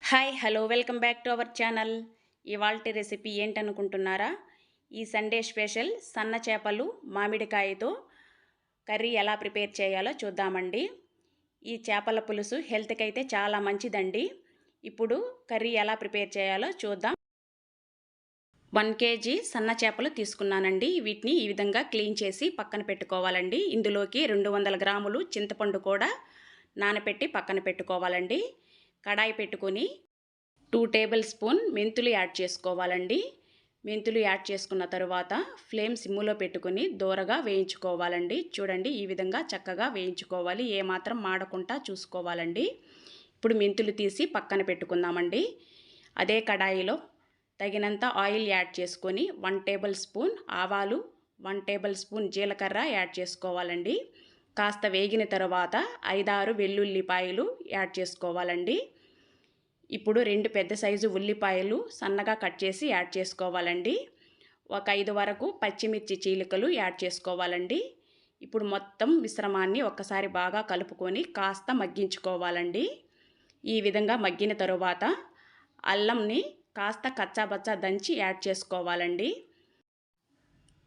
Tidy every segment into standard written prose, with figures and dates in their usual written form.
Hi hello welcome back to our channel. ఇవాల్టి recipe ఏంటనుకుంటున్నారా? ఈ Sunday special సన్న చేపలు మామిడికాయతో కర్రీ ఎలా ప్రిపేర్ చేయాలో చూద్దామండి. ఈ చేపల పులుసు హెల్త్కి అయితే చాలా మంచిదండి. ఇప్పుడు కర్రీ ఎలా ప్రిపేర్ చేయాలో చూద్దాం. 1 కేజీ సన్న చేపలు తీసుకున్నానండి. వీటిని ఈ విధంగా క్లీన్ చేసి పక్కన పెట్టుకోవాలండి. ఇందులోకి 200 గ్రాములు చింతపండు కూడా నానబెట్టి పక్కన పెట్టుకోవాలండి. కడాయి పెట్టుకొని 2 టేబుల్ స్పూన్ మెంతులు యాడ్ చేసుకోవాలండి. మెంతులు యాడ్ చేసుకున్న తర్వాత ఫ్లేమ్ సిమ్ములో పెట్టుకొని దోరగా వేయించుకోవాలండి. చూడండి, ఈ విధంగా చక్కగా వేయించుకోవాలి. ఏమాత్రం మాడకుండా చూసుకోవాలండి. ఇప్పుడు మెంతులు తీసి పక్కన పెట్టుకుందామండి. అదే కడాయిలో తగినంత ఆయిల్ యాడ్ చేసుకొని 1 టేబుల్ స్పూన్ ఆవాలు, 1 టేబుల్ స్పూన్ జీలకర్ర యాడ్ చేసుకోవాలండి. కాస్త వేగిన తర్వాత 5-6 వెల్లుల్లిపాయలు యాడ్ చేసుకోవాలండి. ఇప్పుడు 2 పెద్ద సైజు ఉల్లిపాయలు సన్నగా కట్ చేసి యాడ్ చేసుకోవాలండి. ఒక 5 వరకు పచ్చిమిర్చి చీలికలు యాడ్ చేసుకోవాలండి. ఇప్పుడు మొత్తం మిశ్రమాన్ని ఒక్కసారి బాగా కలుపుకొని కాస్త మగ్గించుకోవాలండి. ఈ విధంగా మగ్గిన తరువాత అల్లంని కాస్త కచ్చాబచ్చా దంచి యాడ్ చేసుకోవాలండి.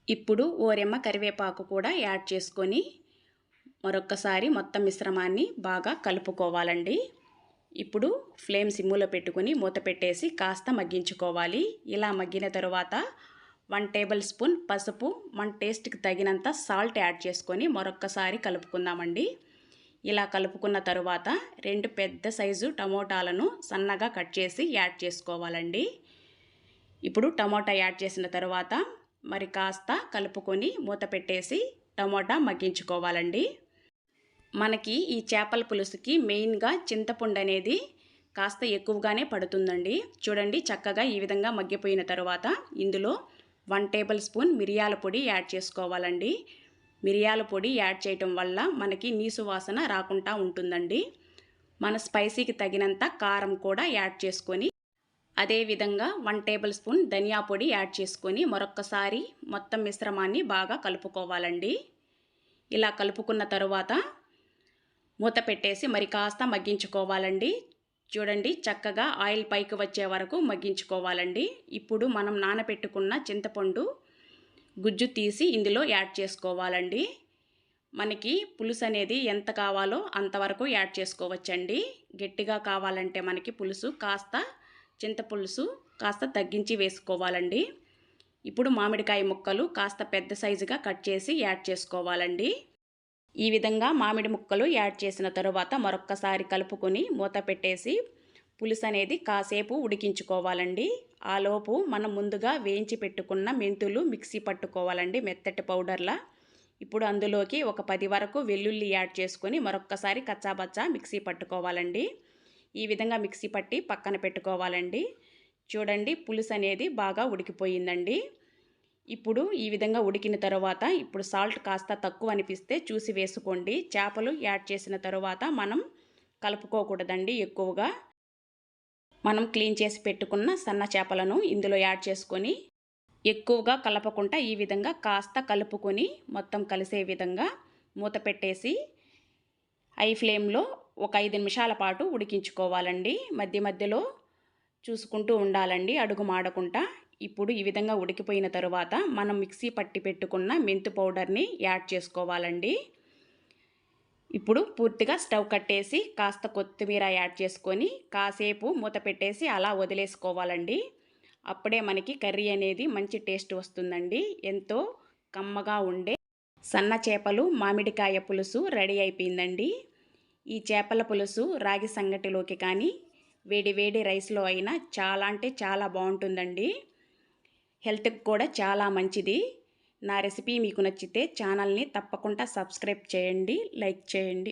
ఇప్పుడు ఓరెమ్మ కరివేపాకు కూడా యాడ్ చేసుకొని మరొక్కసారి మొత్తం మిశ్రమాన్ని బాగా కలుపుకోవాలండి. ఇప్పుడు ఫ్లేమ్ సిమ్ములో పెట్టుకొని మూత పెట్టేసి కాస్త మగ్గించుకోవాలి. ఇలా మగ్గిన తరువాత 1 టేబుల్ స్పూన్ పసుపు, మన టేస్ట్కి తగినంత సాల్ట్ యాడ్ చేసుకొని మరొక్కసారి కలుపుకుందామండి. ఇలా కలుపుకున్న తరువాత 2 పెద్ద సైజు టమోటాలను సన్నగా కట్ చేసి యాడ్ చేసుకోవాలండి. ఇప్పుడు టమోటా యాడ్ చేసిన తర్వాత మరి కాస్త కలుపుకొని మూత పెట్టేసి టమోటా మగ్గించుకోవాలండి. మనకి ఈ చేపల పులుసుకి మెయిన్గా చింతపండు అనేది కాస్త ఎక్కువగానే పడుతుందండి. చూడండి, చక్కగా ఈ విధంగా మగ్గిపోయిన తర్వాత ఇందులో 1 టేబుల్ స్పూన్ మిరియాల పొడి యాడ్ చేసుకోవాలండి. మిరియాల పొడి యాడ్ చేయటం వల్ల మనకి నీసు వాసన రాకుండా ఉంటుందండి. మన స్పైసీకి తగినంత కారం కూడా యాడ్ చేసుకొని అదేవిధంగా 1 టేబుల్ స్పూన్ ధనియా పొడి యాడ్ చేసుకొని మరొక్కసారి మొత్తం మిశ్రమాన్ని బాగా కలుపుకోవాలండి. ఇలా కలుపుకున్న తరువాత మూత పెట్టేసి మరి కాస్త మగ్గించుకోవాలండి. చూడండి, చక్కగా ఆయిల్ పైకి వచ్చే వరకు మగ్గించుకోవాలండి. ఇప్పుడు మనం నానబెట్టుకున్న చింతపండు గుజ్జు తీసి ఇందులో యాడ్ చేసుకోవాలండి. మనకి పులుసు అనేది ఎంత కావాలో అంతవరకు యాడ్ చేసుకోవచ్చండి. గట్టిగా కావాలంటే మనకి పులుసు కాస్త చింతపులుసు కాస్త తగ్గించి వేసుకోవాలండి. ఇప్పుడు మామిడికాయ ముక్కలు కాస్త పెద్ద సైజుగా కట్ చేసి యాడ్ చేసుకోవాలండి. ఈ విధంగా మామిడి ముక్కలు యాడ్ చేసిన తరువాత మరొక్కసారి కలుపుకొని మూత పెట్టేసి పులుసు అనేది కాసేపు ఉడికించుకోవాలండి. ఆలోపు మనం ముందుగా వేయించి పెట్టుకున్న మెంతులు మిక్సీ పట్టుకోవాలండి, మెత్తటి పౌడర్లా. ఇప్పుడు అందులోకి ఒక 10 వరకు వెల్లుల్లి యాడ్ చేసుకొని మరొక్కసారి కచ్చాబచ్చా మిక్సీ పట్టుకోవాలండి. ఈ విధంగా మిక్సీ పట్టి పక్కన పెట్టుకోవాలండి. చూడండి, పులుసు అనేది బాగా ఉడికిపోయిందండి. ఇప్పుడు ఈ విధంగా ఉడికిన తర్వాత ఇప్పుడు సాల్ట్ కాస్త తక్కువ అనిపిస్తే చూసి వేసుకోండి. చేపలు యాడ్ చేసిన తర్వాత మనం కలుపుకోకూడదండి ఎక్కువగా. మనం క్లీన్ చేసి పెట్టుకున్న సన్న చేపలను ఇందులో యాడ్ చేసుకొని ఎక్కువగా కలపకుండా ఈ విధంగా కాస్త కలుపుకొని మొత్తం కలిసే విధంగా మూత పెట్టేసి హై ఫ్లేమ్లో ఒక 5 నిమిషాల పాటు ఉడికించుకోవాలండి. మధ్య మధ్యలో చూసుకుంటూ ఉండాలండి, అడుగు మాడకుండా. ఇప్పుడు ఈ విధంగా ఉడికిపోయిన తరువాత మనం మిక్సీ పట్టి పెట్టుకున్న మెంతు పౌడర్ని యాడ్ చేసుకోవాలండి. ఇప్పుడు పూర్తిగా స్టవ్ కట్టేసి కాస్త కొత్తిమీర యాడ్ చేసుకొని కాసేపు మూత పెట్టేసి అలా వదిలేసుకోవాలండి. అప్పుడే మనకి కర్రీ అనేది మంచి టేస్ట్ వస్తుందండి. ఎంతో కమ్మగా ఉండే సన్న చేపలు మామిడికాయ పులుసు రెడీ అయిపోయిందండి. ఈ చేపల పులుసు రాగి సంగటిలోకి కానీ వేడి వేడి రైస్లో అయినా చాలా అంటే చాలా బాగుంటుందండి. హెల్త్కి కూడా చాలా మంచిది. నా రెసిపీ మీకు నచ్చితే ఛానల్ని తప్పకుండా సబ్స్క్రైబ్ చేయండి, లైక్ చేయండి.